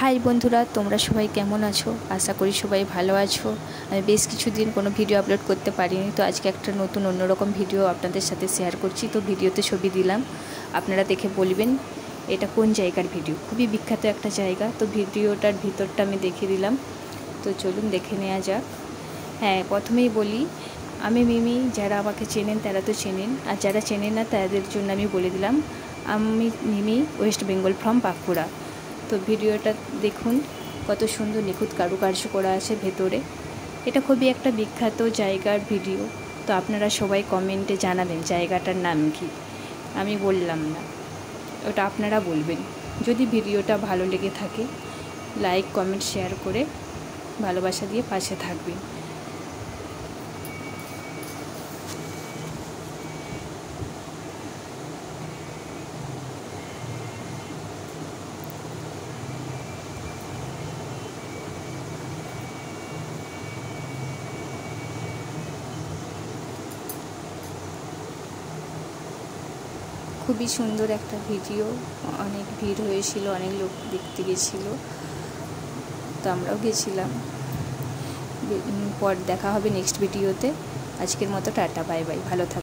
High বন্ধুরা, তোমরা সবাই কেমন আছো? আশা করি সবাই ভালো আছো। আমি বেশ কিছুদিন কোনো ভিডিও আপলোড করতে পারিনি, তো আজকে একটা নতুন অন্যরকম ভিডিও আপনাদের সাথে শেয়ার করছি। তো ভিডিওতে ছবি দিলাম, আপনারা দেখে বলবেন এটা কোন জায়গার ভিডিও। খুবই বিখ্যাত একটা জায়গা, তো ভিডিওটার ভিতরটা আমি দেখিয়ে দিলাম। তো চলুন দেখে নেওয়া যাক। হ্যাঁ, প্রথমেই বলি, আমি মিমি, যারা আমাকে চেনেন তারা তো চেনেন, আর যারা চেনেন না তাদের জন্য আমি বলে দিলাম, আমি মিমি, ওয়েস্ট বেঙ্গল ফ্রম বাঁকুড়া। তো ভিডিওটা দেখুন, কত সুন্দর নিখুঁত কারুকার্য করা আছে ভেতরে। এটা খুবই একটা বিখ্যাত জায়গার ভিডিও। তো আপনারা সবাই কমেন্টে জানাবেন জায়গাটার নাম কি। আমি বললাম না, ওটা আপনারা বলবেন। যদি ভিডিওটা ভালো লেগে থাকে, লাইক কমেন্ট শেয়ার করে ভালোবাসা দিয়ে পাশে থাকবেন। খুবই সুন্দর একটা ভিডিও, অনেক ভিড় হয়েছিল, অনেক লোক দেখতে গেছিলো, তো আমরাও গেছিলাম। পর দেখা হবে নেক্সট ভিডিওতে। আজকের মতো টাটা, বাই বাই, ভালো থাকবেন।